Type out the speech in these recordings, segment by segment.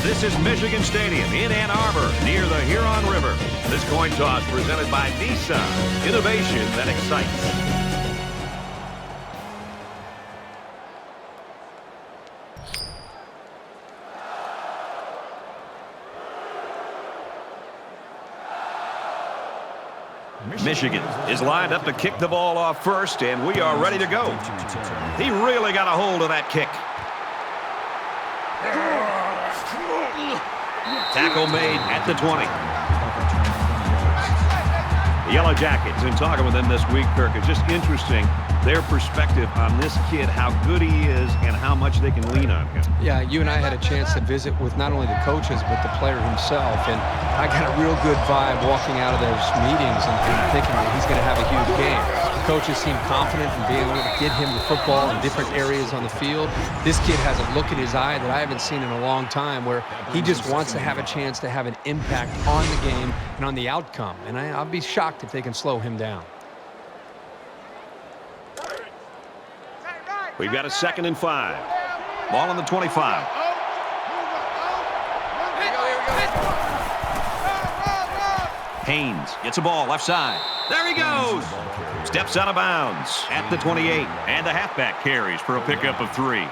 This is Michigan Stadium in Ann Arbor, near the Huron River. This coin toss presented by Nissan. Innovation that excites. Michigan is lined up to kick the ball off first, and we are ready to go. He really got a hold of that kick. Tackle made at the 20. The Yellow Jackets, in talking with them this week, Kirk, it's just interesting their perspective on this kid, how good he is and how much they can lean on him. Yeah, you and I had a chance to visit with not only the coaches but the player himself, and I got a real good vibe walking out of those meetings and thinking that he's going to have a huge game. The coaches seem confident in being able to get him the football in different areas on the field. This kid has a look in his eye that I haven't seen in a long time, where he just wants to have a chance to have an impact on the game and on the outcome, and I'll be shocked if they can slow him down. We've got a 2nd and 5. Ball on the 25. Haynes gets a ball left side. There he goes. Steps out of bounds at the 28. And the halfback carries for a pickup of 3.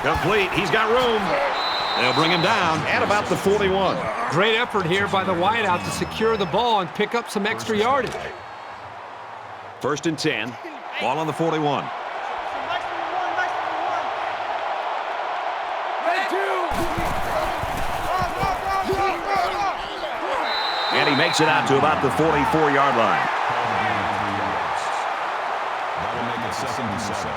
Complete. He's got room. They'll bring him down at about the 41. Great effort here by the wideout to secure the ball and pick up some extra yardage. 1st and 10. Ball on the 41. And he makes it out to about the 44-yard line. That'll make it 2nd and 7.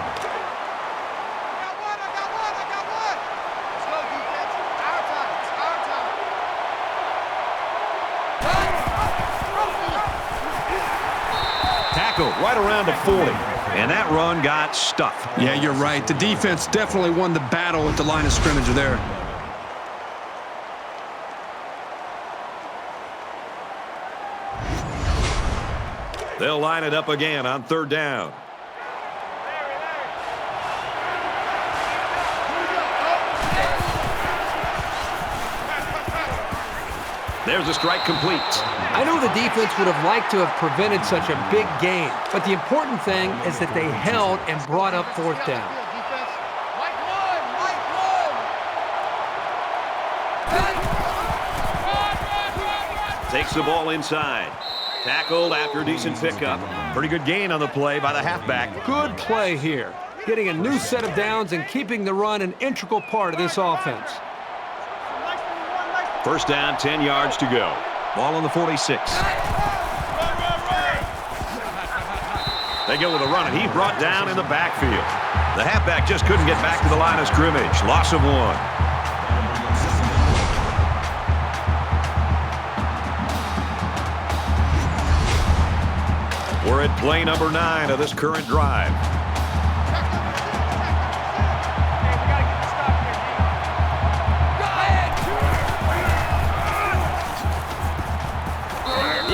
Right around the 40, and that run got stuffed. Yeah, you're right. The defense definitely won the battle at the line of scrimmage there. They'll line it up again on 3rd down. There's a strike complete. I know the defense would have liked to have prevented such a big gain, but the important thing is that they held and brought up 4th down. Takes the ball inside. Tackled after a decent pickup. Pretty good gain on the play by the halfback. Good play here. Getting a new set of downs and keeping the run an integral part of this offense. 1st down, 10 yards to go. Ball on the 46. They go with a run, and he's brought down in the backfield. The halfback just couldn't get back to the line of scrimmage. Loss of 1. We're at play number 9 of this current drive.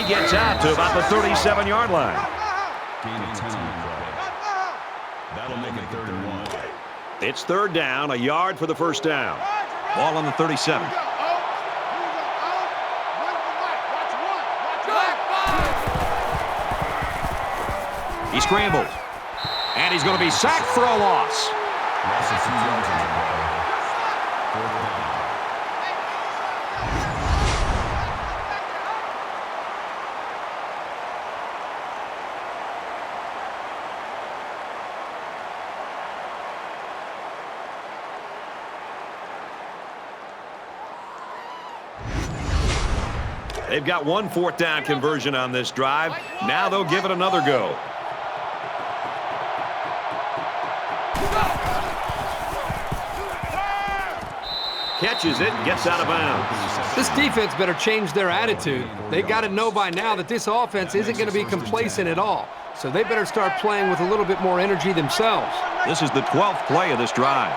Gets out to about the 37-yard line. Gain of 10 on the play. That'll make it 3rd and 1. It's 3rd down, a yard for the 1st down. Ball on the 37. He scrambles. And he's going to be sacked for a loss. Loss of 2 yards on the play. 4th down. They've got 1 4th down conversion on this drive. Now they'll give it another go. Catches it, gets out of bounds. This defense better change their attitude. They got to know by now that this offense isn't going to be complacent at all. So they better start playing with a little bit more energy themselves. This is the 12th play of this drive.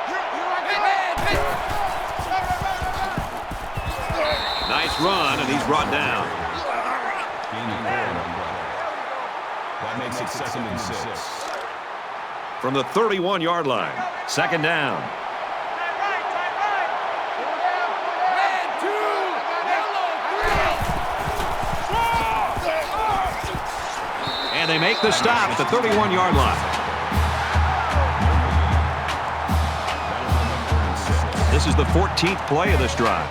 Nice run, and he's brought down. That makes it 2nd and 6. From the 31-yard line, 2nd down. And they make the stop at the 31-yard line. This is the 14th play of this drive.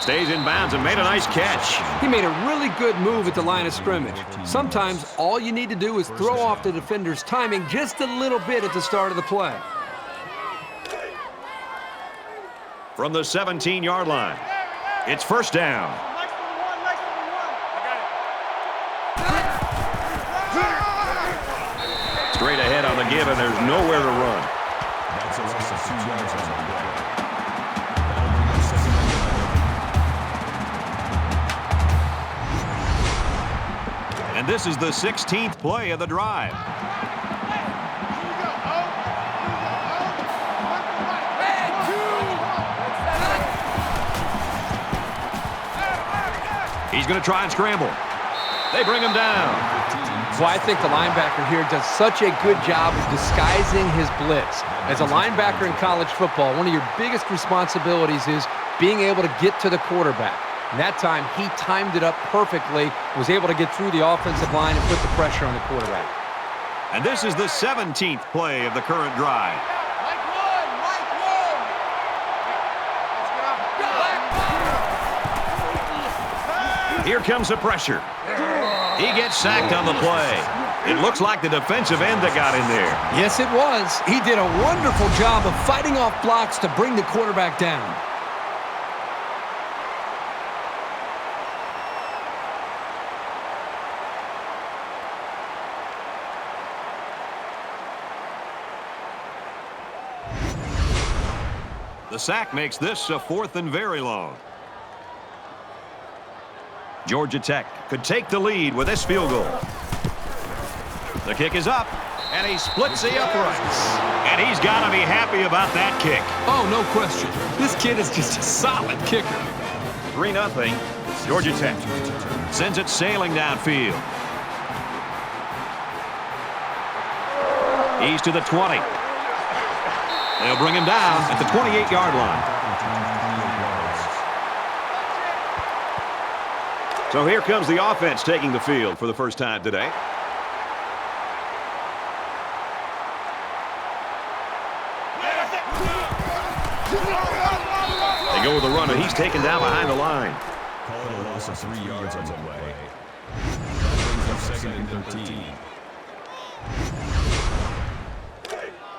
Stays in bounds and made a nice catch. He made a really good move at the line of scrimmage. Sometimes all you need to do is throw off the defender's timing just a little bit at the start of the play. From the 17-yard line, it's 1st down. Straight ahead on the give, and there's nowhere to run. That's a loss of 2 yards on the play. And this is the 16th play of the drive. He's going to try and scramble. They bring him down. Well, I think the linebacker here does such a good job of disguising his blitz. As a linebacker in college football, one of your biggest responsibilities is being able to get to the quarterback. And that time, he timed it up perfectly, was able to get through the offensive line and put the pressure on the quarterback. And this is the 17th play of the current drive. Here comes the pressure. He gets sacked on the play. It looks like the defensive end that got in there. Yes, it was. He did a wonderful job of fighting off blocks to bring the quarterback down. The sack makes this a 4th and very long. Georgia Tech could take the lead with this field goal. The kick is up, and he splits the uprights. And he's got to be happy about that kick. Oh, no question. This kid is just a solid kicker. 3-0, Georgia Tech sends it sailing downfield. He's to the 20. They'll bring him down at the 28-yard line. So here comes the offense taking the field for the first time today. They go with the run, and he's taken down behind the line. Call it a loss of 3 yards on the way. That brings up 2nd and 13.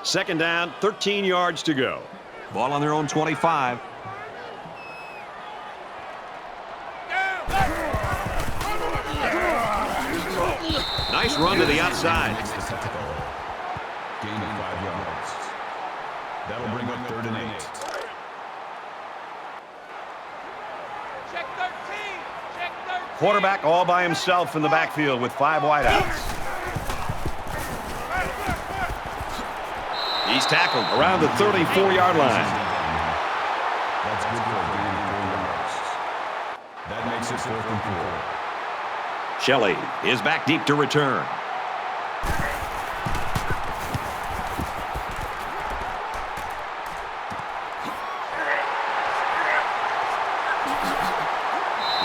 2nd down, 13 yards to go. Ball on their own 25. Nice run to the outside. Gain of 5 yards. That'll bring up 3rd and 8. Check 13. Check 13. Quarterback all by himself in the backfield with 5 wideouts. He's tackled around the 34-yard line. That's good for a gain of 4 yards. That makes it 4th and 4. Shelley is back deep to return.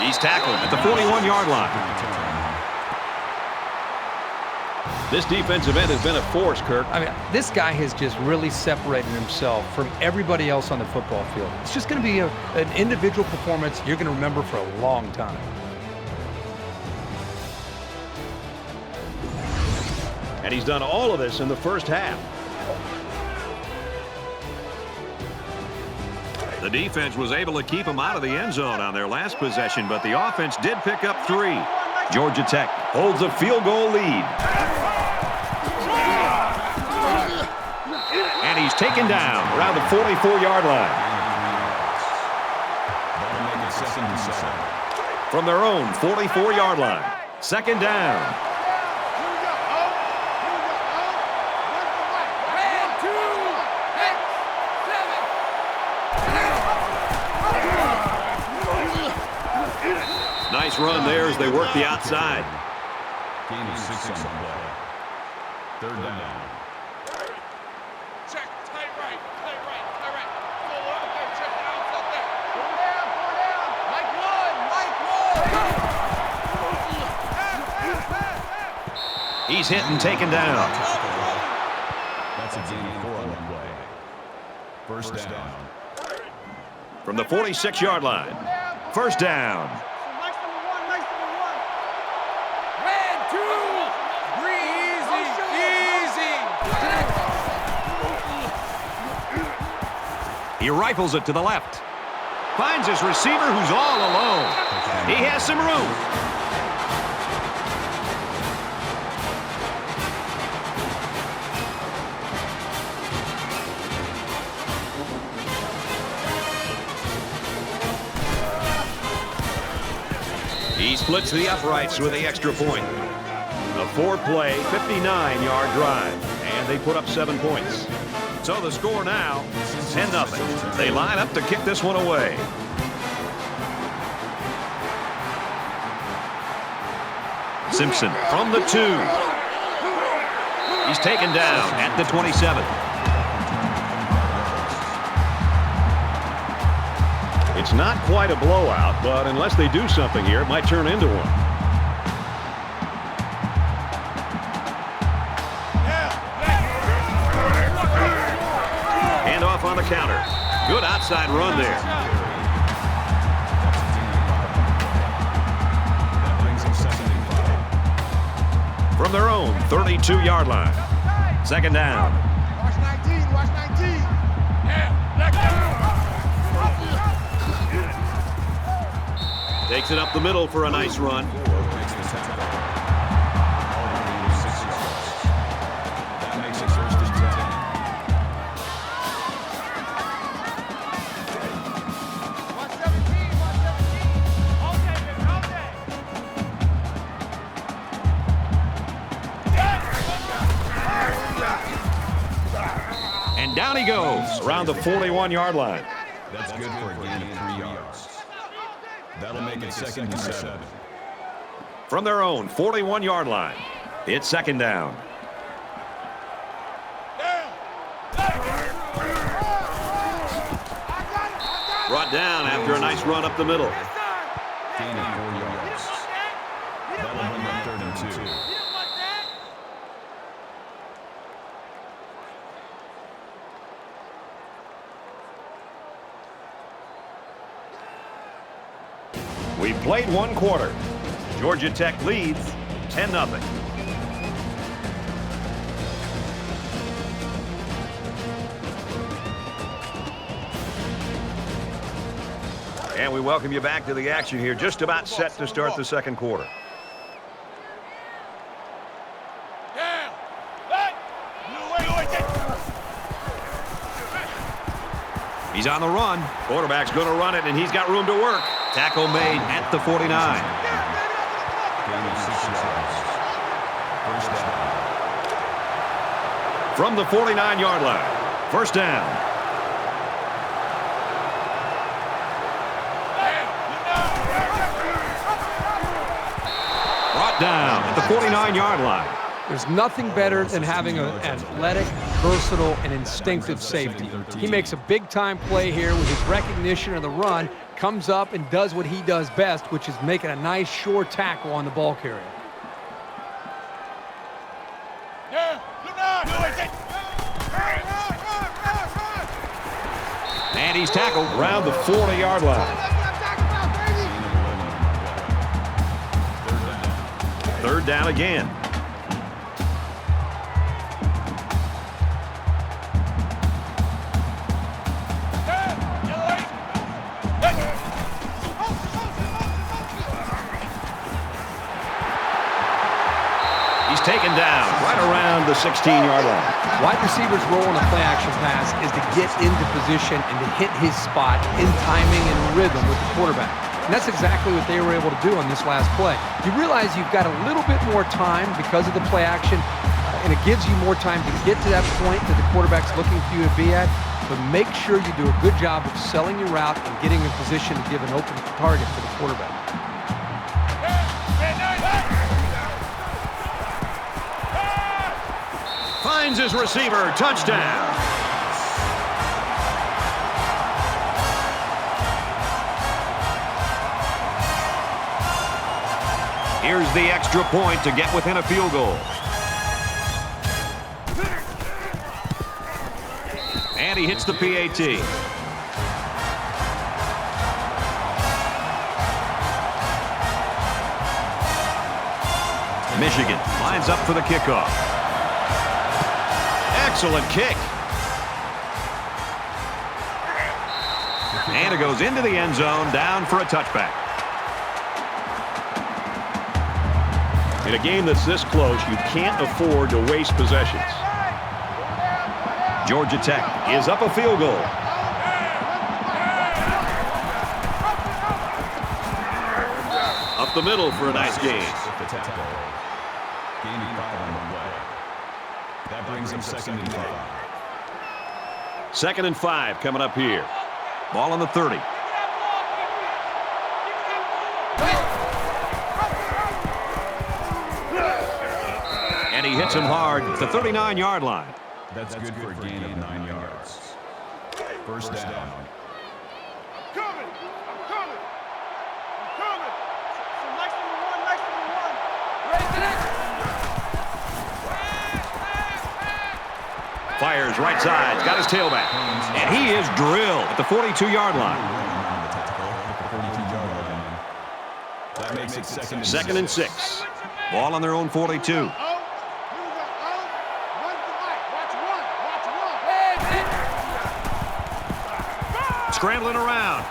He's tackled at the 41-yard line. This defensive end has been a force, Kirk. I mean, this guy has just really separated himself from everybody else on the football field. It's just going to be an individual performance you're going to remember for a long time. And he's done all of this in the first half. The defense was able to keep him out of the end zone on their last possession, but the offense did pick up 3. Georgia Tech holds a field goal lead. And he's taken down around the 44-yard line. That'll make it 2nd and 7. From their own 44-yard line. 2nd down. run there as they work the outside. Gain of 6 on the play. Third down. Check, tight right, tight right, tight right. Go up there, check it out, up there. Go down, like one, like one. He's hit and taken down. That's a gain of 4 on the play. First down. From the 46-yard line. First down. Nice number one. Red, two, easy, easy. He rifles it to the left. Finds his receiver who's all alone. He has some room. He splits the uprights with the extra point. A 4-play, 59-yard drive, and they put up 7 points. So the score now, 10-0. They line up to kick this one away. Simpson from the 2. He's taken down at the 27. It's not quite a blowout, but unless they do something here, it might turn into one. Hand off on the counter. Good outside run there. That brings him 2nd and 5. From their own 32-yard line. Second down. Watch 19, watch 19. Yeah, let go. Takes it up the middle for a nice run. Makes the tackle. All gain of 6 yards. That makes it 1st and 10. Watch 17, watch 17. All day, baby, all day. And down he goes around the 41-yard line. That's good for a gain of 3 yards. That'll make it 2nd and 7. From their own 41-yard line. It's second down. Brought down after a nice run up the middle. Gain of 4 yards. That'll bring up 3rd and 2. We played one quarter. Georgia Tech leads 10-0. And we welcome you back to the action here. Just about set to start the second quarter. He's on the run. Quarterback's going to run it, and he's got room to work. Tackle made at the 49. Gain of 6 yards. First down. From the 49-yard line. First down. Brought down at the 49-yard line. There's nothing better than having an athletic, versatile, and instinctive safety. He makes a big-time play here with his recognition of the run, comes up and does what he does best, which is making a nice, sure tackle on the ball carrier. And he's tackled around the 40-yard line. Third down again. He's taken down right around the 16-yard line. Wide receiver's role in a play-action pass is to get into position and to hit his spot in timing and rhythm with the quarterback. And that's exactly what they were able to do on this last play. You realize you've got a little bit more time because of the play action, and it gives you more time to get to that point that the quarterback's looking for you to be at. But make sure you do a good job of selling your route and getting in position to give an open target for the quarterback. Finds his receiver. Touchdown. Here's the extra point to get within a field goal. And he hits the PAT. Michigan lines up for the kickoff. Excellent kick. And it goes into the end zone, down for a touchback. In a game that's this close, you can't afford to waste possessions. Georgia Tech is up a field goal. Up the middle for a nice gain. Gaining 5 on the play. That brings him 2nd and 5. 2nd and 5 coming up here. Ball on the 30. And he hits him hard at the 39-yard line. That's good for a gain of 9 yards. First down. Fires right side. Got his tailback. And he is drilled at the 42-yard line. That makes it 2nd and 6. Ball on their own 42. Scrambling around.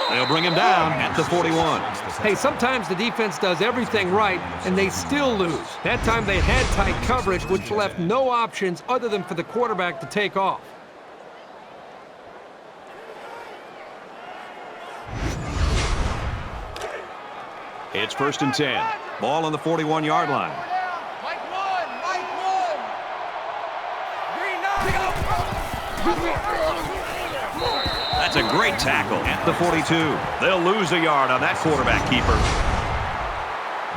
They'll bring him down at the 41. Hey, sometimes the defense does everything right, and they still lose. That time they had tight coverage, which left no options other than for the quarterback to take off. It's 1st and 10. Ball on the 41-yard line. That's a great tackle at the 42. They'll lose a yard on that quarterback keeper.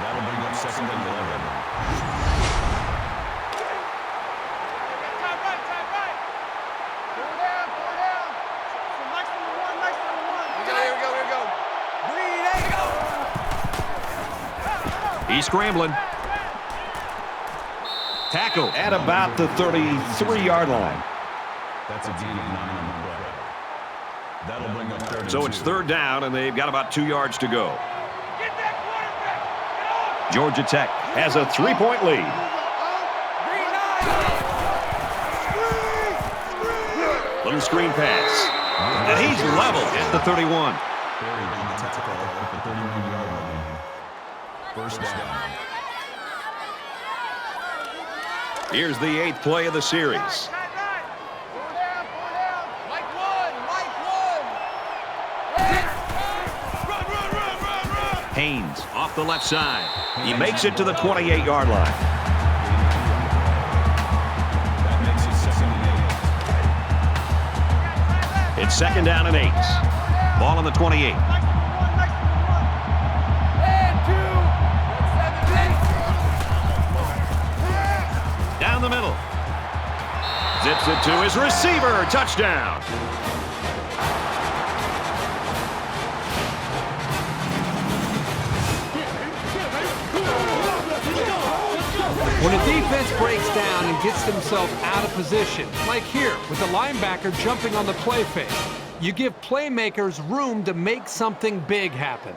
That'll bring up 2nd and 11. He's scrambling. Tackle at about the 33-yard line. That's a gain of 9 on the play. That'll bring up 32. So it's 3rd down, and they've got about 2 yards to go. Georgia Tech has a 3-point lead. Little screen pass. And he's level at the 31. First down. Here's the 8th play of the series. Haynes off the left side. He makes it to the 28-yard line. That makes it 2nd and 8. It's 2nd down and 8. Ball on the 28. Down the middle. Zips it to his receiver. Touchdown. When a defense breaks down and gets themselves out of position, like here with the linebacker jumping on the play fake, you give playmakers room to make something big happen.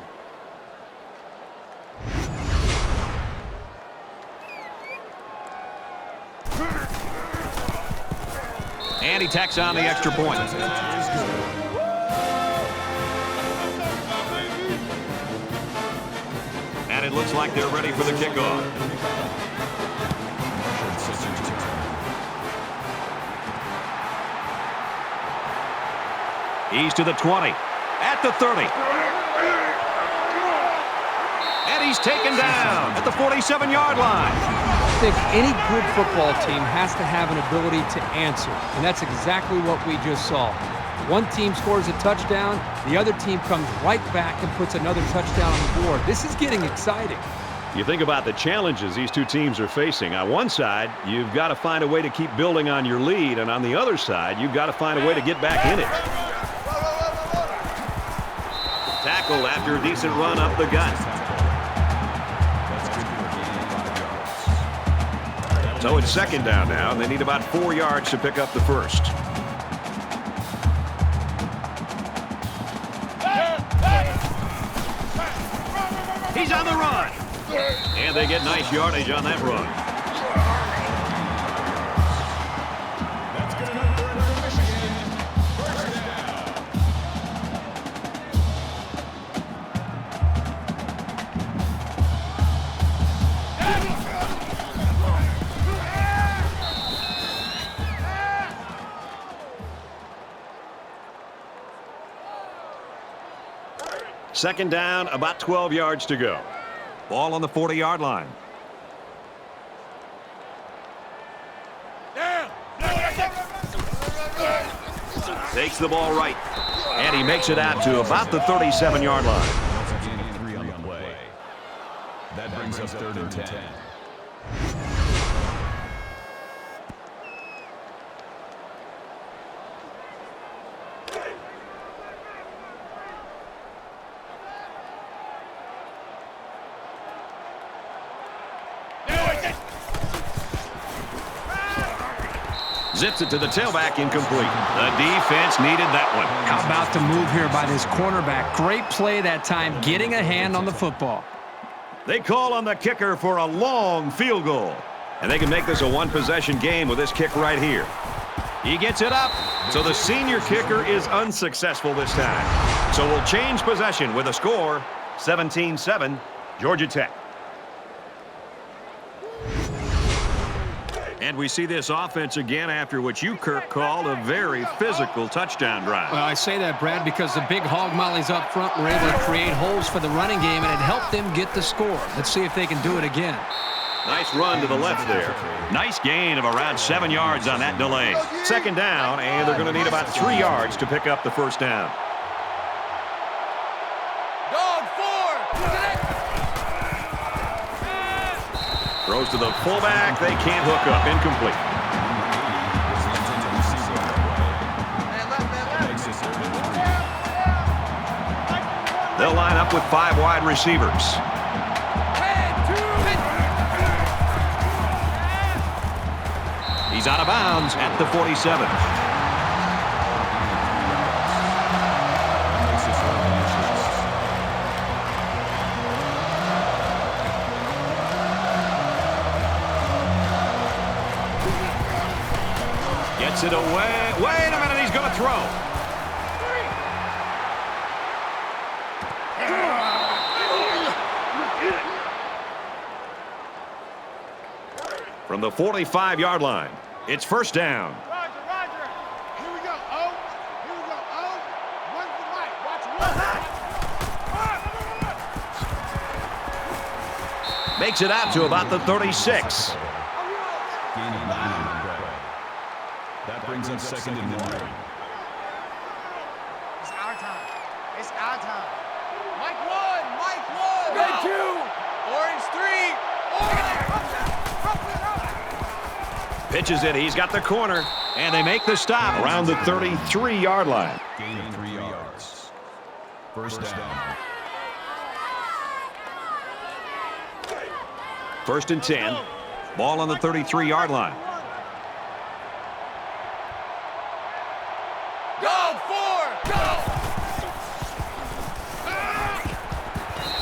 And he tacks on the extra point. And it looks like they're ready for the kickoff. He's to the 20, at the 30. And he's taken down at the 47-yard line. I think any good football team has to have an ability to answer, and that's exactly what we just saw. One team scores a touchdown, the other team comes right back and puts another touchdown on the board. This is getting exciting. You think about the challenges these two teams are facing. On one side, you've got to find a way to keep building on your lead, and on the other side, you've got to find a way to get back in it. Tackled after a decent run up the gut. So it's second down now, and they need about 4 yards to pick up the first. He's on the run. And they get nice yardage on that run. That's good enough for Michigan. Second down, about 12 yards to go. Ball on the 40-yard line. Takes the ball right. And he makes it out to about the 37-yard line. That's a gain of 3 on the play. That brings us 3rd and 10. Zips it to the tailback, incomplete. The defense needed that one. How about the move here by this cornerback? Great play that time, getting a hand on the football. They call on the kicker for a long field goal. And they can make this a one-possession game with this kick right here. He gets it up. So the senior kicker is unsuccessful this time. So we'll change possession with a score, 17-7, Georgia Tech. And we see this offense again after what you, Kirk, called a very physical touchdown drive. Well, I say that, Brad, because the big hog mollies up front were able to create holes for the running game, and it helped them get the score. Let's see if they can do it again. Nice run to the left there. Nice gain of around 7 yards on that delay. Second down, and they're going to need about 3 yards to pick up the first down. Throws to the fullback. They can't hook up. Incomplete. They'll line up with 5 wide receivers. He's out of bounds at the 47. Gets it away. Wait a minute, he's going to throw. From the 45-yard line, it's first down. Roger. Here we go. Oh. Here we go. Oh. One to the right. Watch one. Makes it out to about the 36. Gain of 9 on the play. That brings us 2nd and 1. It's our time. It's our time. Mike 1. Red 2. Orange 3. Pitches it. He's got the corner. And they make the stop around the 33-yard line. Gain of 3 yards. First down. First and 10. Ball on the 33-yard line.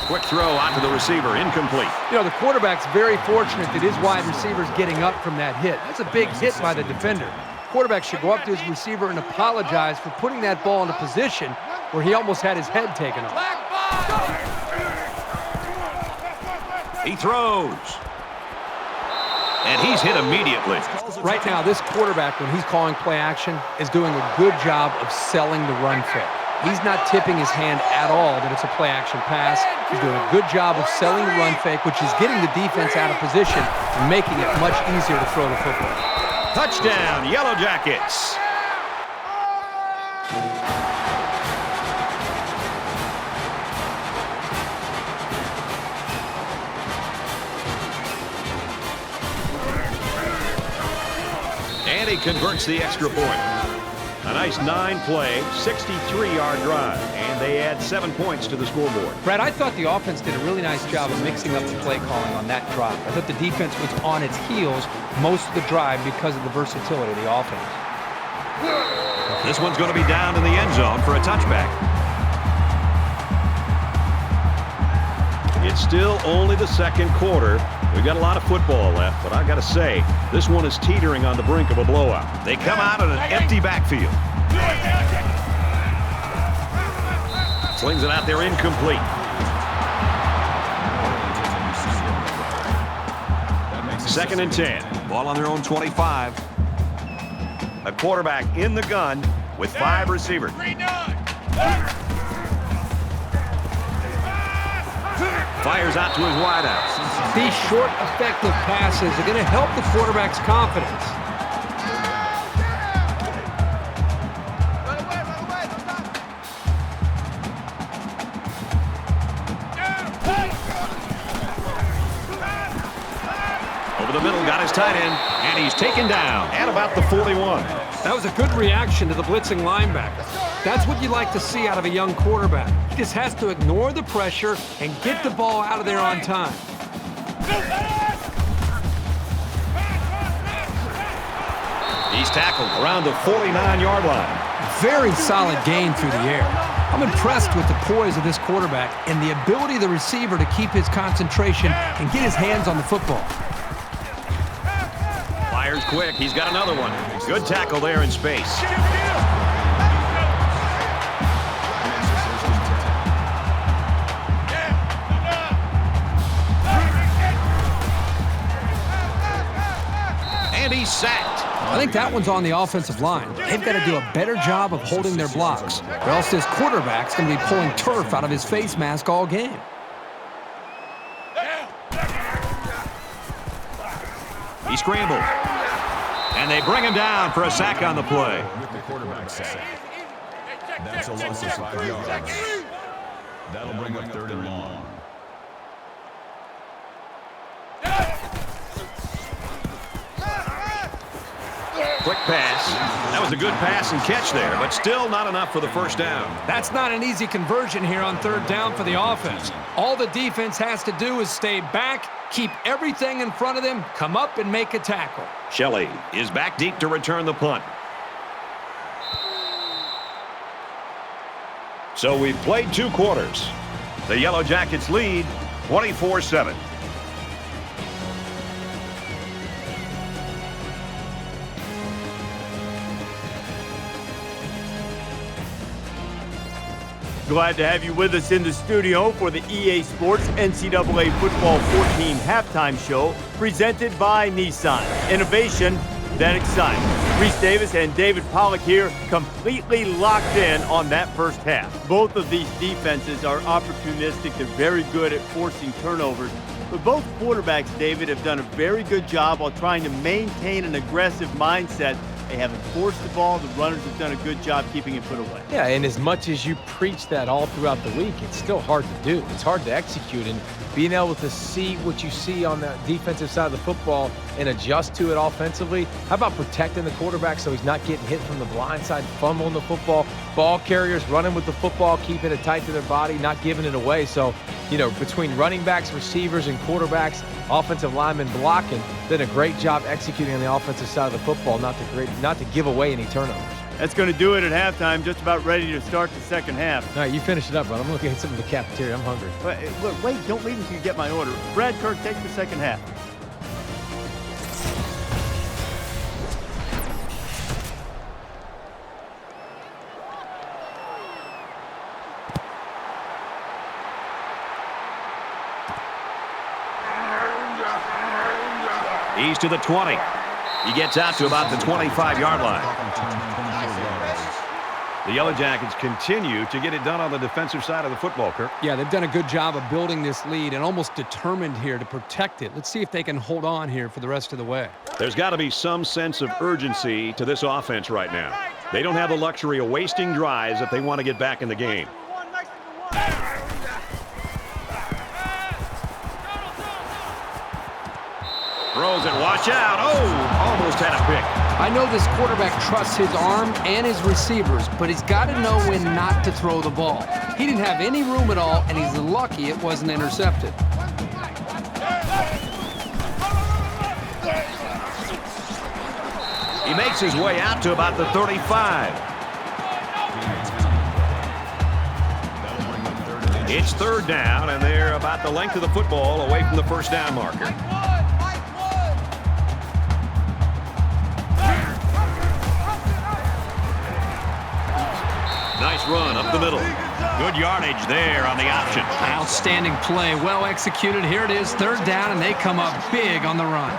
Quick throw out to the receiver, incomplete. You know, the quarterback's very fortunate that his wide receiver's getting up from that hit. That's a big hit by the defender. Quarterback should go up to his receiver and apologize for putting that ball in a position where he almost had his head taken off. He throws. And he's hit immediately. Right now, this quarterback, when he's calling play action, is doing a good job of selling the run fake. He's not tipping his hand at all that it's a play-action pass. He's doing a good job of selling the run fake, which is getting the defense out of position and making it much easier to throw the football. Touchdown, Yellow Jackets. And he converts the extra point. A nice 9-play, 63-yard drive. And they add 7 points to the scoreboard. Brad, I thought the offense did a really nice job of mixing up the play calling on that drive. I thought the defense was on its heels most of the drive because of the versatility of the offense. This one's going to be down in the end zone for a touchback. It's still only the second quarter. We've got a lot of football left, but I got to say, this one is teetering on the brink of a blowout. They come out in an empty backfield. Slings it out there incomplete. Second and 10. Ball on their own 25. A quarterback in the gun with 5 receivers. Fires out to his wideout. These short, effective passes are going to help the quarterback's confidence. Over the middle, got his tight end, and he's taken down at about the 41. That was a good reaction to the blitzing linebacker. That's what you like to see out of a young quarterback. He just has to ignore the pressure and get the ball out of there on time. He's tackled around the 49-yard line. Very solid gain through the air. I'm impressed with the poise of this quarterback and the ability of the receiver to keep his concentration and get his hands on the football. Fires quick. He's got another one. Good tackle there in space. And he's sacked. I think that one's on the offensive line. They've got to do a better job of holding their blocks, or else this quarterback's going to be pulling turf out of his face mask all game. He scrambled. And they bring him down for a sack on the play. With the quarterback sack. That's a loss of 5 yards. That'll bring up 3rd and long. Quick pass. That was a good pass and catch there, but still not enough for the first down. That's not an easy conversion here on 3rd down for the offense. All the defense has to do is stay back, keep everything in front of them, come up and make a tackle. Shelley is back deep to return the punt. So we've played 2 quarters. The Yellow Jackets lead 24-7. Glad to have you with us in the studio for the EA Sports NCAA Football 14 halftime show presented by Nissan. Innovation that excites. Reese Davis and David Pollock here, completely locked in on that first half. Both of these defenses are opportunistic. They're very good at forcing turnovers. But both quarterbacks, David, have done a very good job while trying to maintain an aggressive mindset. They haven't forced the ball. The runners have done a good job keeping it put away. Yeah, and as much as you preach that all throughout the week, it's still hard to do. It's hard to execute, and being able to see what you see on the defensive side of the football and adjust to it offensively. How about protecting the quarterback so he's not getting hit from the blind side, fumbling the football, ball carriers running with the football, keeping it tight to their body, not giving it away. So, you know, between running backs, receivers, and quarterbacks, offensive linemen blocking, did a great job executing on the offensive side of the football, not to give away any turnovers. That's going to do it at halftime, just about ready to start the second half. All right, you finish it up, bud. I'm looking at something in the cafeteria. I'm hungry. Look, wait, don't leave until you get my order. Brad Kirk, take the second half. He's to the 20. He gets out to about the 25-yard line. The Yellow Jackets continue to get it done on the defensive side of the football, Kirk. Yeah, they've done a good job of building this lead and almost determined here to protect it. Let's see if they can hold on here for the rest of the way. There's got to be some sense of urgency to this offense right now. They don't have the luxury of wasting drives if they want to get back in the game. Throws it, watch out. Oh, almost had a pick. I know this quarterback trusts his arm and his receivers, but he's got to know when not to throw the ball. He didn't have any room at all, and he's lucky it wasn't intercepted. He makes his way out to about the 35. It's third down, and they're about the length of the football away from the first down marker. Nice run up the middle. Good yardage there on the option. Outstanding play, well executed. Here it is, third down, and they come up big on the run.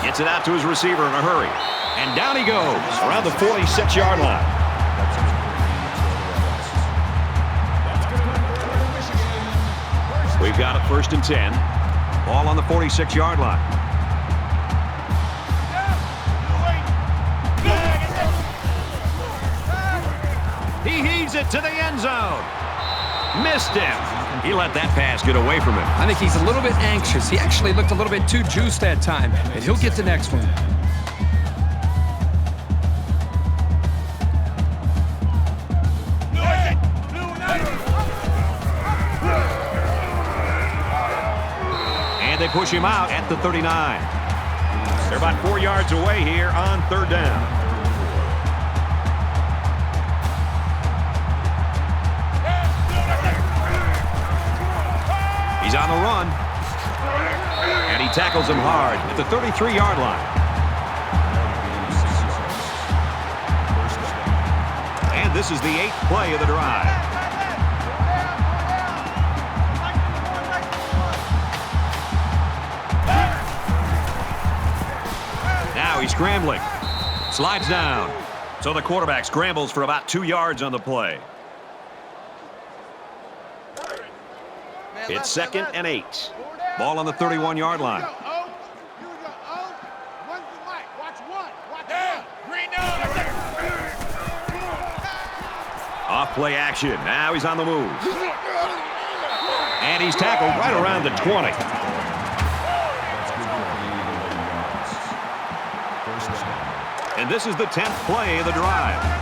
Gets it out to his receiver in a hurry. And down he goes around the 46-yard line. We've got a 1st and 10. Ball on the 46-yard line. He heaves it to the end zone. Missed him. He let that pass get away from him. I think he's a little bit anxious. He actually looked a little bit too juiced that time, and he'll get the next one. And they push him out at the 39. They're about 4 yards away here on third down. He's on the run. And he tackles him hard at the 33-yard line. And this is the 8th play of the drive. Now he's scrambling. Slides down. So the quarterback scrambles for about 2 yards on the play. It's 2nd and 8. Ball on the 31-yard line. Off play action. Now he's on the move. And he's tackled right around the 20. And this is the 10th play of the drive.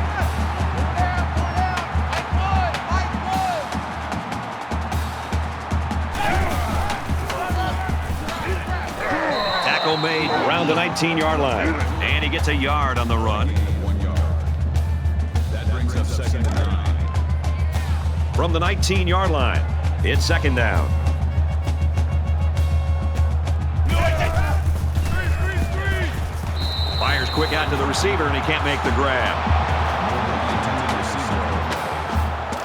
Made around the 19-yard line. And he gets a yard on the run. 1 yard. That brings up 2nd and 9. From the 19-yard line, it's 2nd down. Fires quick out to the receiver, and he can't make the grab.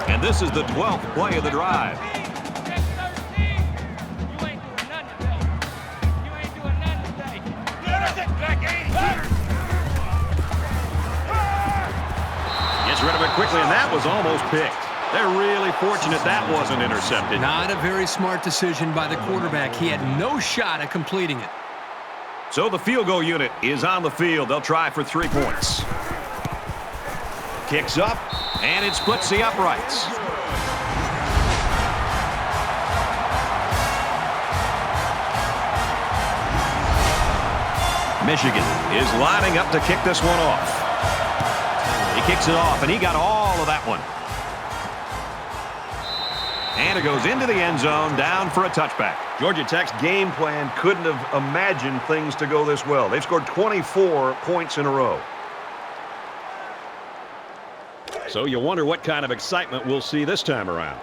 And this is the 12th play of the drive. Rid of it quickly, and that was almost picked. They're really fortunate that wasn't intercepted. Not a very smart decision by the quarterback. He had no shot at completing it. So the field goal unit is on the field. They'll try for 3 points. Kicks up, and it splits the uprights. Michigan is lining up to kick this one off. He kicks it off, and he got all of that one. And it goes into the end zone, down for a touchback. Georgia Tech's game plan couldn't have imagined things to go this well. They've scored 24 points in a row. So you wonder what kind of excitement we'll see this time around.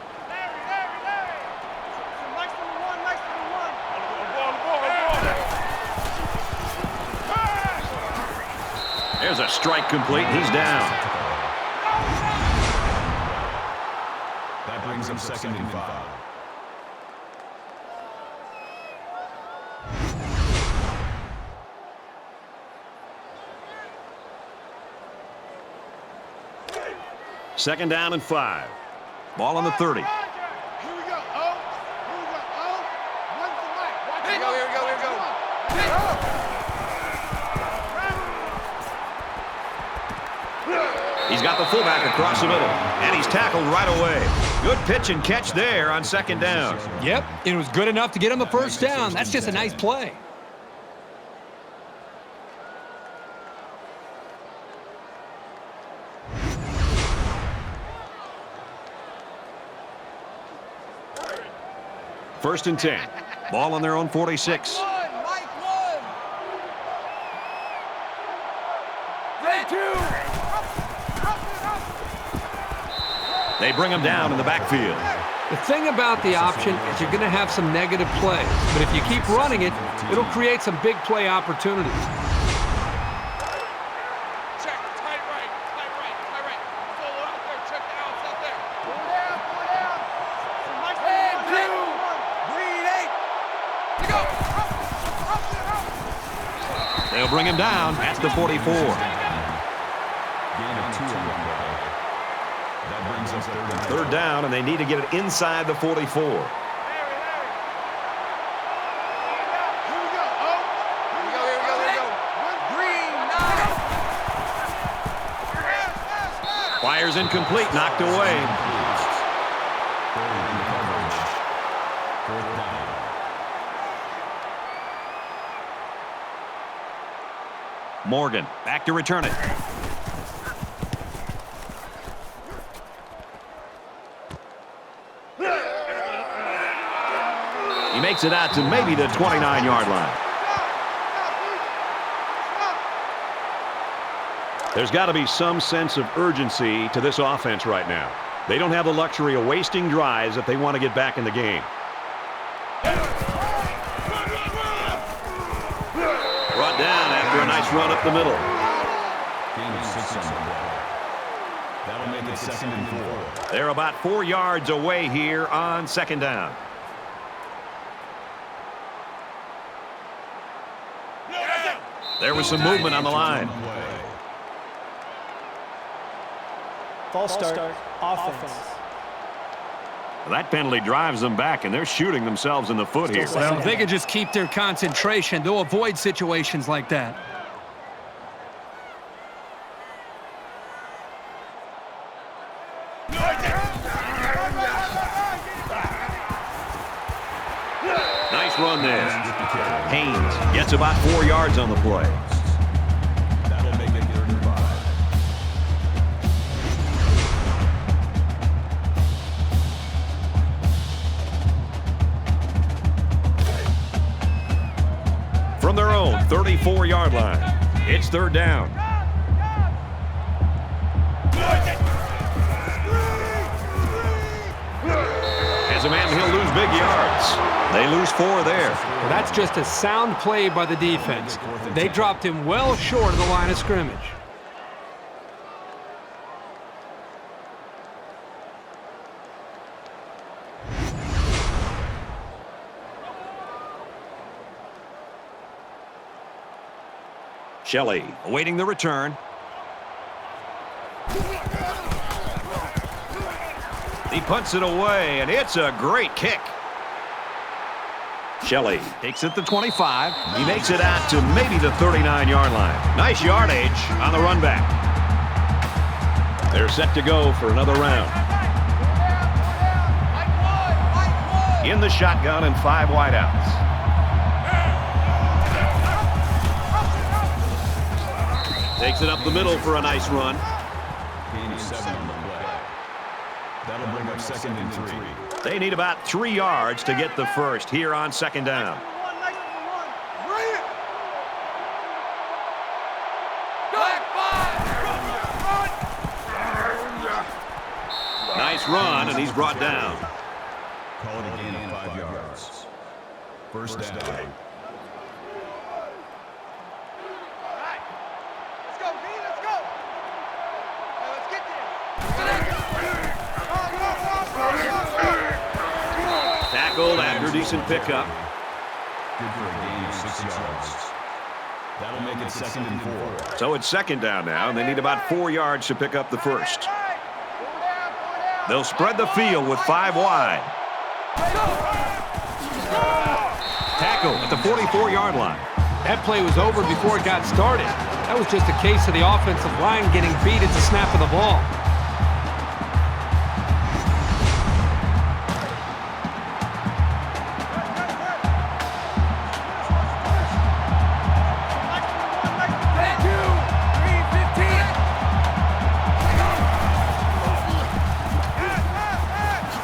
There's a strike complete. He's down. That brings up 2nd and 5. Second down and 5. Ball on the 30. He's got the fullback across the middle, and he's tackled right away. Good pitch and catch there on second down. Yep, it was good enough to get him a first down. That's just a nice play. First and 10. Ball on their own 46. They bring him down in the backfield. The thing about the option is you're going to have some negative plays, but if you keep running it, it'll create some big play opportunities. Check, tight right, tight right, tight right. Full out there, check the outs out there. Pull down, pull down. And two. Green 8. Go. They'll bring him down at the 44. Gain of 2 on the play. That brings us Third down, and they need to get it inside the 44. Here we go. Oh. Here we go. Green 9. Fires incomplete, knocked away. Fourth down. Morgan back to return it. He makes it out to maybe the 29-yard line. There's got to be some sense of urgency to this offense right now. They don't have the luxury of wasting drives if they want to get back in the game. Brought down after a nice run up the middle. Gain of 6 on the play. That'll make it 2nd and 4. They're about 4 yards away here on second down. There was some movement on the line. False start, offense. That penalty drives them back, and they're shooting themselves in the foot here. Well, if they can just keep their concentration, they'll avoid situations like that. Nice run there. Haynes gets about 4 yards on the play. That'll make it 3rd and 5. From their own 34-yard line, it's 3rd down. As a man, he'll lose big yards. They lose 4 there. Well, that's just a sound play by the defense. They dropped him well short of the line of scrimmage. Shelley awaiting the return. He punts it away, and it's a great kick. Shelley takes it to 25. He makes it out to maybe the 39-yard line. Nice yardage on the run back. They're set to go for another round. In the shotgun and 5 wideouts. Takes it up the middle for a nice run. Gain of 7 on the play. That'll bring up 2nd and 3. They need about 3 yards to get the first here on second down. Nice run, and he's brought down. Call it a gain of 5 yards. First down. Tackled after decent pickup. Good for a gain of 6 yards. That'll make it 2nd and 4. So it's second down now, and they need about 4 yards to pick up the first. They'll spread the field with 5 wide. Tackle at the 44-yard line. That play was over before it got started. That was just a case of the offensive line getting beat at the snap of the ball.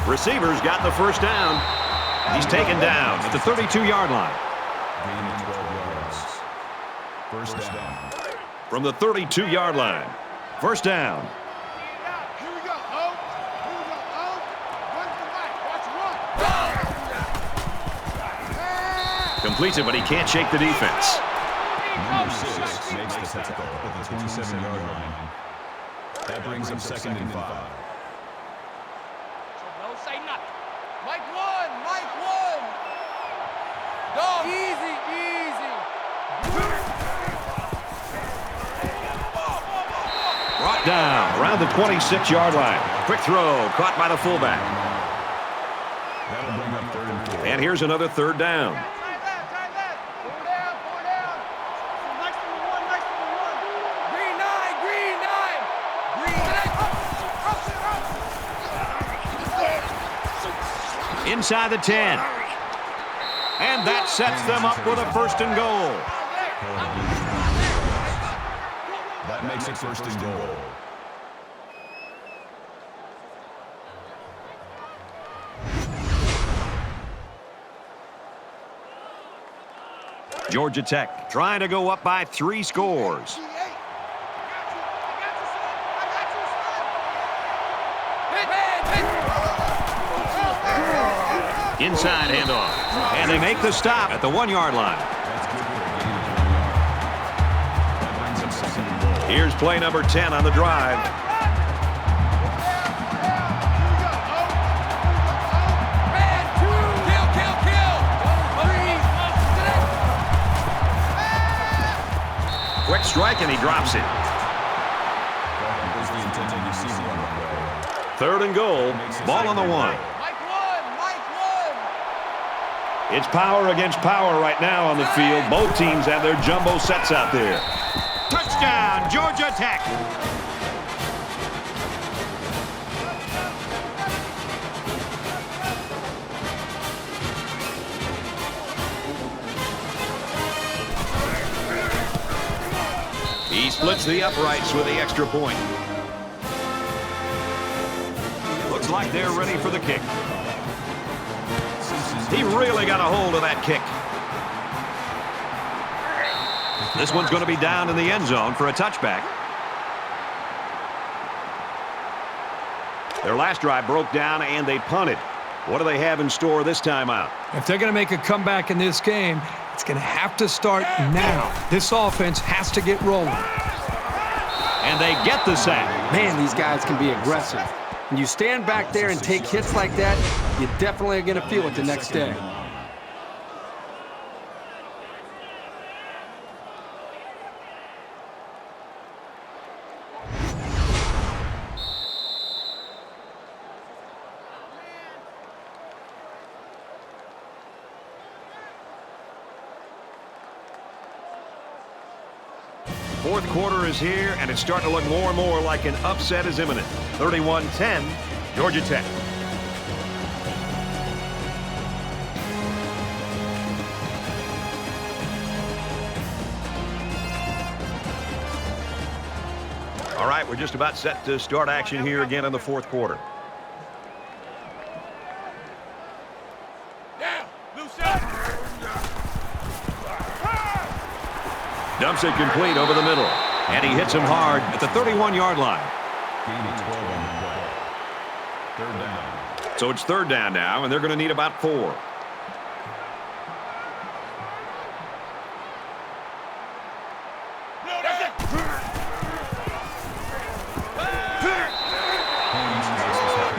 Receivers got the first down. He's taken down at the 32-yard line. Gain of 12 yards. First down. From the 32-yard line. First down. Here we go. Oh. Here we go. Oh. Run to the right. Watch, run. Completes it, but he can't shake the defense. Number 6 makes the tackle at the 27-yard line. That brings him 2nd and 5. No, say nothing. Mike one. Mike one. Go. Easy, easy. Brought down around the 26-yard line. Quick throw, caught by the fullback. That'll bring up 3rd and 4. And here's another third down. Try that. Four down, four down. Next to the one, next to the one. Green nine, green nine. Green nine. Inside the 10. And that sets them up with a 1st and goal. That makes it 1st and goal. Georgia Tech trying to go up by 3 scores. Inside handoff. And they make the stop at the 1-yard line. That's good for a gain of 1 yard. That brings him 2nd and goal. Here's play number 10 on the drive. Quick strike, and he drops it. There's the intended receiver on the play. 3rd and goal. Ball on the 1. Mike one, Mike one. It's power against power right now on the field. Both teams have their jumbo sets out there. Touchdown, Georgia Tech. He splits the uprights with the extra point. Looks like they're ready for the kick. He really got a hold of that kick. This one's going to be down in the end zone for a touchback. Their last drive broke down and they punted. What do they have in store this time out? If they're going to make a comeback in this game, it's going to have to start now. This offense has to get rolling. And they get the sack. Man, these guys can be aggressive. When you stand back there and take hits like that, you definitely are going to feel it the next day. Fourth quarter is here, and it's starting to look more and more like an upset is imminent. 31-10, Georgia Tech. All right, we're just about set to start action here again in the fourth quarter. Dumps it complete over the middle. And he hits him hard at the 31-yard line. Gain of 12 on the play. 3rd down. So it's 3rd down now, and they're going to need about 4.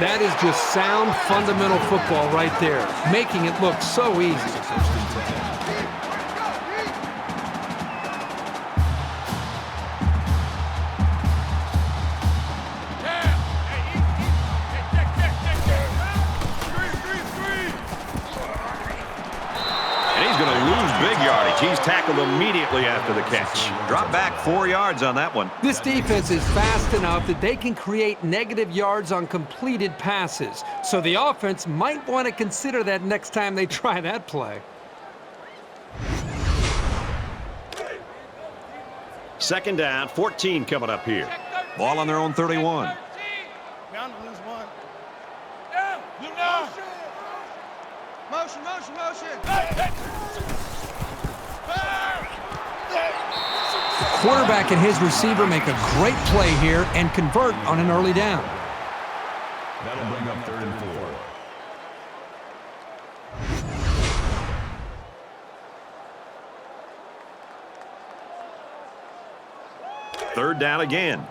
That is just sound, fundamental football right there, making it look so easy. 1st and 10. big yardage. He's tackled immediately after the catch. Drop back 4 yards on that one. This defense is fast enough that they can create negative yards on completed passes. So the offense might want to consider that next time they try that play. Second down, 14 coming up here. Ball on their own 31. Bound to lose one. Yeah, you know. Motion, motion, motion. The quarterback and his receiver make a great play here and convert on an early down. That'll bring up 3rd and 4. Third down again.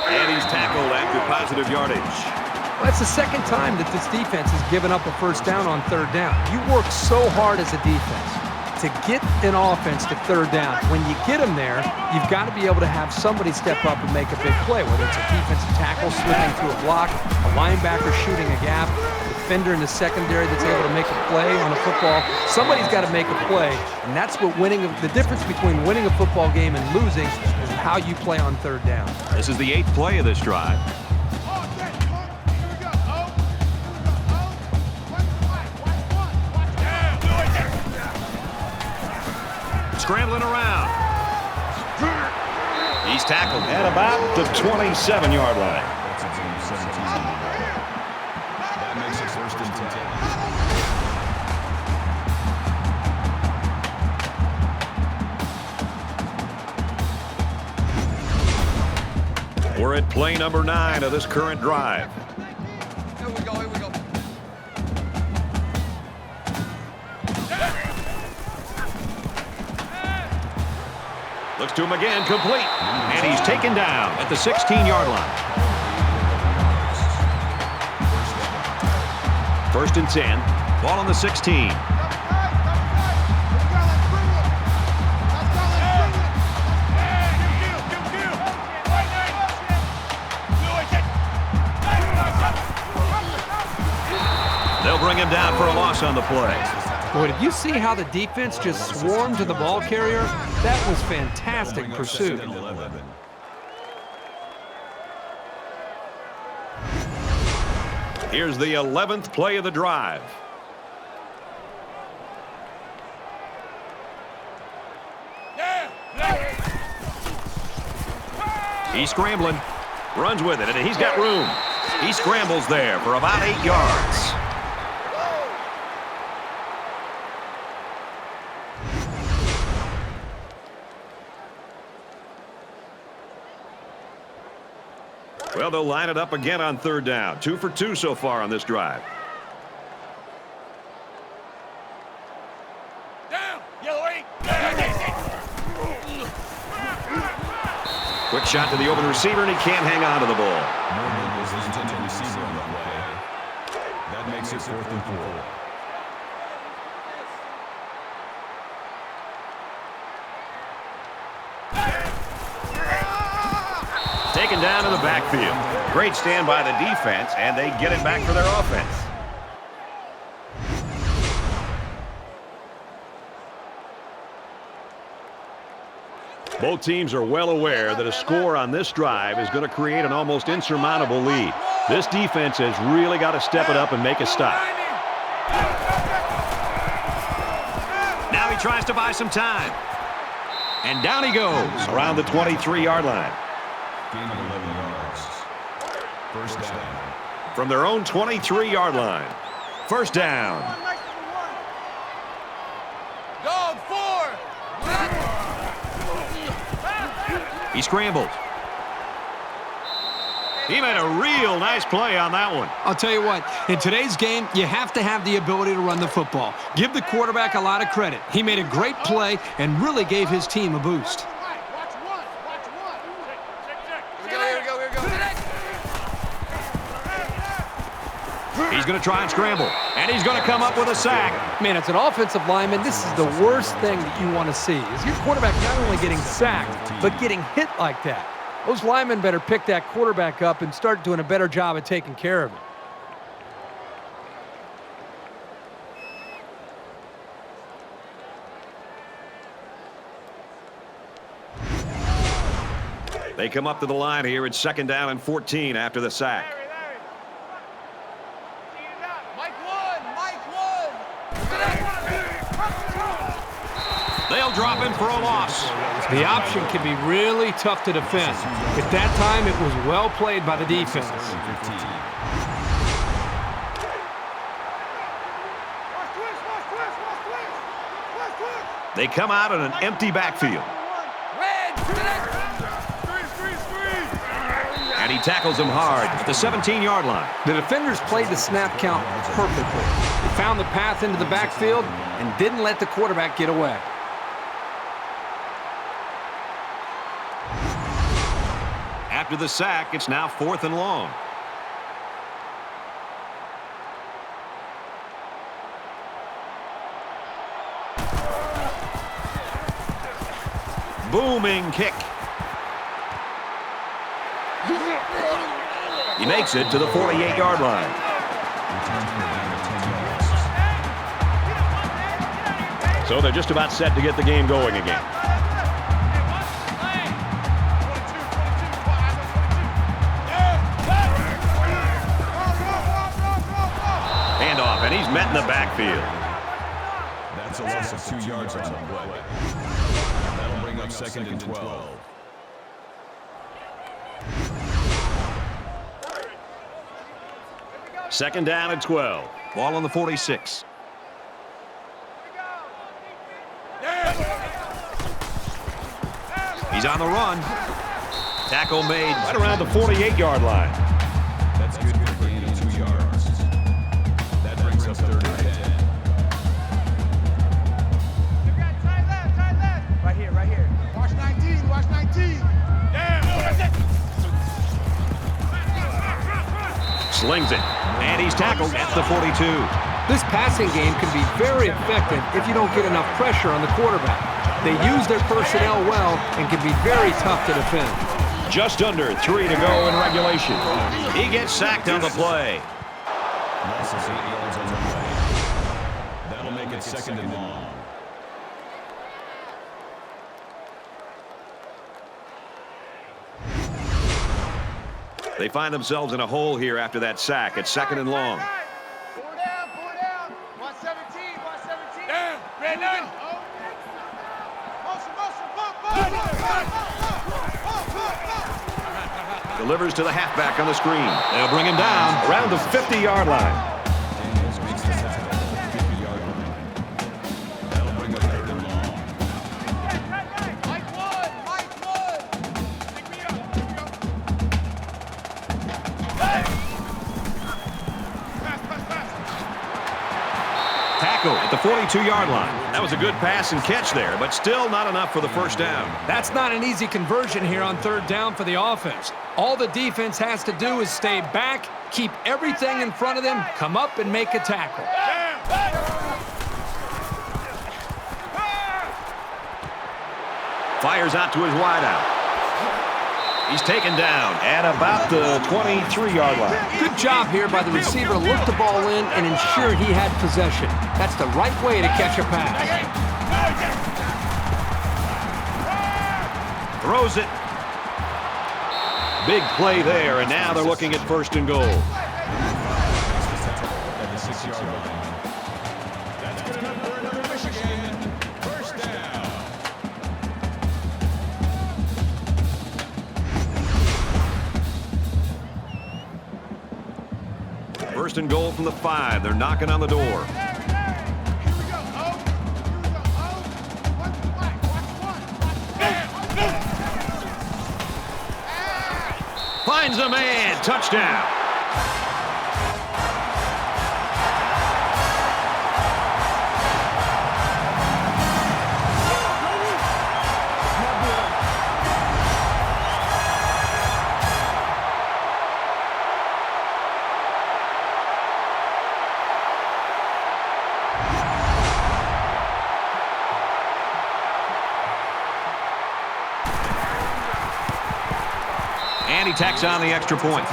And he's tackled after positive yardage. Well, that's the second time that this defense has given up a first down on 3rd down. You work so hard as a defense to get an offense to 3rd down. When you get them there, you've got to be able to have somebody step up and make a big play, whether it's a defensive tackle slipping through a block, a linebacker shooting a gap, a defender in the secondary that's able to make a play on a football. Somebody's got to make a play, and that's what the difference between winning a football game and losing is how you play on 3rd down. This is the 8th play of this drive. Scrambling around. He's tackled at about the 27-yard line. That's a team 17. That makes it 1st and 10. We're at play number 9 of this current drive. Here we go, here we go. Looks to him again, complete. And he's taken down at the 16-yard line. 1st and 10. Ball on the 16. They'll bring him down for a loss on the play. Boy, did you see how the defense just swarmed to the ball carrier? That was fantastic pursuit. Here's the 11th play of the drive. He's scrambling, runs with it, and he's got room. He scrambles there for about 8 yards. Well, they'll line it up again on 3rd down. 2 for 2 so far on this drive. Down, yellow 8. Quick shot to the open receiver, and he can't hang on to the ball. Morgan was the intended receiver on that play. That makes it 4th and 4. Taken down in the backfield. Great stand by the defense, and they get it back for their offense. Both teams are well aware that a score on this drive is going to create an almost insurmountable lead. This defense has really got to step it up and make a stop. Now he tries to buy some time. And down he goes around the 23-yard line. Gain of 11 yards. 1st down. From their own 23-yard line. 1st down. Dog 4. He scrambled. He made a real nice play on that one. I'll tell you what, in today's game, you have to have the ability to run the football. Give the quarterback a lot of credit. He made a great play and really gave his team a boost. He's going to try and scramble, and he's going to come up with a sack. Man, as an offensive lineman, this is the worst thing that you want to see, is your quarterback not only getting sacked, but getting hit like that. Those linemen better pick that quarterback up and start doing a better job of taking care of him. They come up to the line here. It's 2nd down and 14 after the sack. They'll drop him for a loss. The option can be really tough to defend. At that time, it was well played by the defense. They come out in an empty backfield. And he tackles him hard at the 17-yard line. The defenders played the snap count perfectly. They found the path into the backfield and didn't let the quarterback get away. After the sack, it's now 4th and long. Booming kick. He makes it to the 48-yard line. So they're just about set to get the game going again. Handoff, and he's met in the backfield. That's a loss of 2 yards on the play. That'll bring up 2nd and 12. Second down and 12. Ball on the 46. He's on the run. Tackle made right around the 48-yard line. That's good for a gain of 2 yards. That brings us 3rd and 10. Right here. Watch 19, watch 19. Slings it. And he's tackled at the 42. This passing game can be very effective if you don't get enough pressure on the quarterback. They use their personnel well and can be very tough to defend. Just under 3 to go in regulation. He gets sacked on the play. Loss of 8 yards on the play. That'll make it 2nd and long. They find themselves in a hole here after that sack. It's 2nd and long. Pull down. 117, 117. Down, red line. Delivers to the halfback on the screen. They'll bring him down around the 50-yard line. At the 42-yard line. That was a good pass and catch there, but still not enough for the first down. That's not an easy conversion here on 3rd down for the offense. All the defense has to do is stay back, keep everything in front of them, come up and make a tackle. Fires out to his wideout. He's taken down at about the 23-yard line. Good job here by the receiver to look the ball in and ensure he had possession. That's the right way to catch a pass. Throws it. Big play there, and now they're looking at 1st and goal. At the 6-yard line. That's good enough for another Michigan. 1st down. First and goal from the 5. They're knocking on the door. Finds a man. Touchdown. And he tacks on the extra point.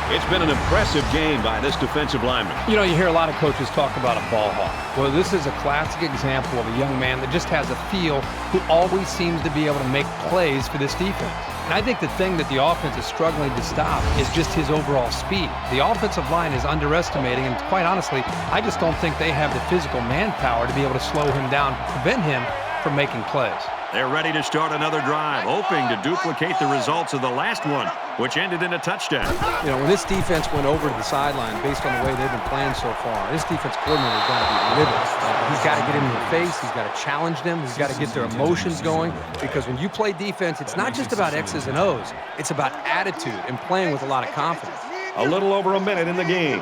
It's been an impressive game by this defensive lineman. You know, you hear a lot of coaches talk about a ball hawk. Well, this is a classic example of a young man that just has a feel, who always seems to be able to make plays for this defense. And I think the thing that the offense is struggling to stop is just his overall speed. The offensive line is underestimating, and quite honestly, I just don't think they have the physical manpower to be able to slow him down, prevent him from making plays. They're ready to start another drive, hoping to duplicate the results of the last one, which ended in a touchdown. You know, when this defense went over to the sideline, based on the way they've been playing so far, this defense coordinator has got to be livid. He's got to get him in the face. He's got to challenge them. He's got to get their emotions going. Because when you play defense, it's not just about X's and O's. It's about attitude and playing with a lot of confidence. A little over a minute in the game.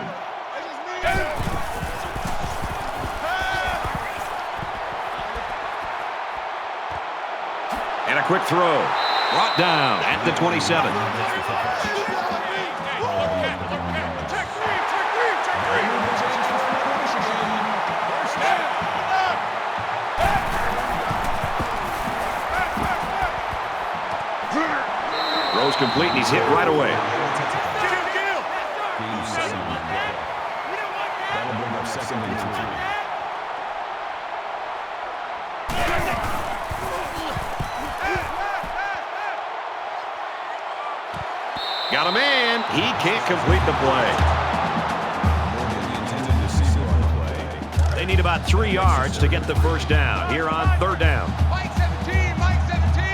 And a quick throw. Brought down at the 27. Throws complete, and he's hit right away. That'll bring up 2nd and 3. Got a man. He can't complete the play. They need about 3 yards to get the first down here on 3rd down. Mike 17, Mike 17.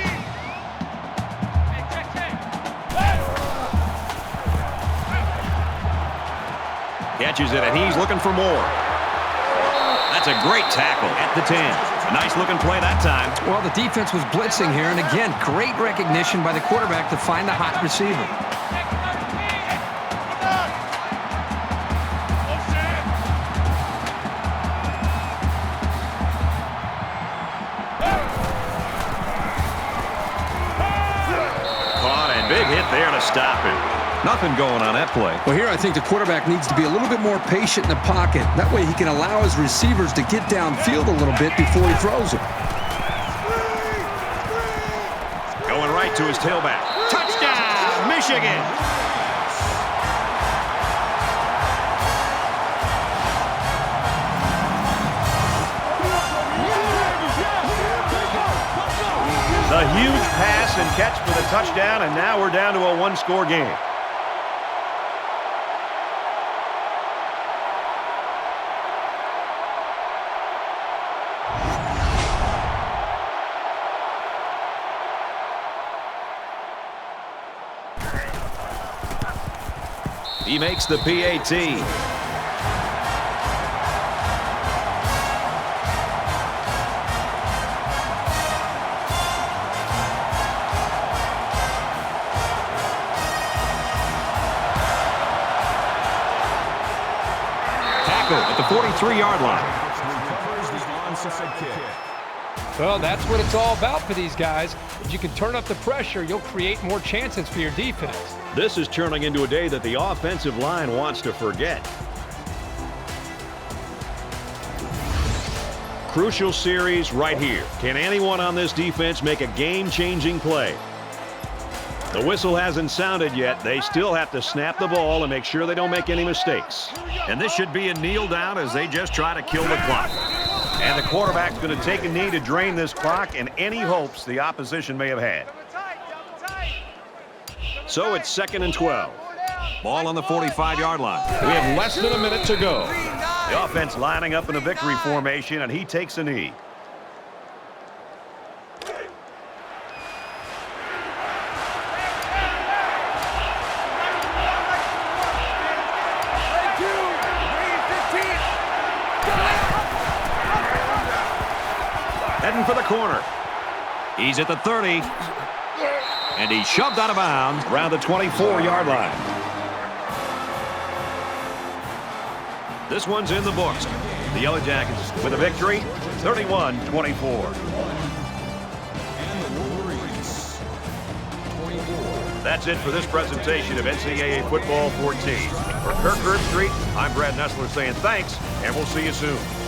Catches it, and he's looking for more. That's a great tackle at the 10. A nice looking play that time. Well, the defense was blitzing here, and again, great recognition by the quarterback to find the hot receiver. Caught, and big hit there to stop him. Nothing going on that play. Well, here I think the quarterback needs to be a little bit more patient in the pocket. That way he can allow his receivers to get downfield a little bit before he throws it. Going right to his tailback. Touchdown, Michigan! The huge pass and catch for the touchdown, and now we're down to a 1-score game. He makes the PAT. Tackle at the 43-yard line. Well, that's what it's all about for these guys. If you can turn up the pressure, you'll create more chances for your defense. This is turning into a day that the offensive line wants to forget. Crucial series right here. Can anyone on this defense make a game-changing play? The whistle hasn't sounded yet. They still have to snap the ball and make sure they don't make any mistakes. And this should be a kneel down as they just try to kill the clock. And the quarterback's going to take a knee to drain this clock and any hopes the opposition may have had. So it's 2nd and 12. Ball on the 45-yard line. We have less than a minute to go. The offense lining up in a victory formation, and he takes a knee. Heading for the corner. He's at the 30. And he's shoved out of bounds around the 24-yard line. This one's in the books. The Yellow Jackets with a victory, 31-24. That's it for this presentation of NCAA Football 14. For Kirk Herbstreit, I'm Brad Nessler saying thanks, and we'll see you soon.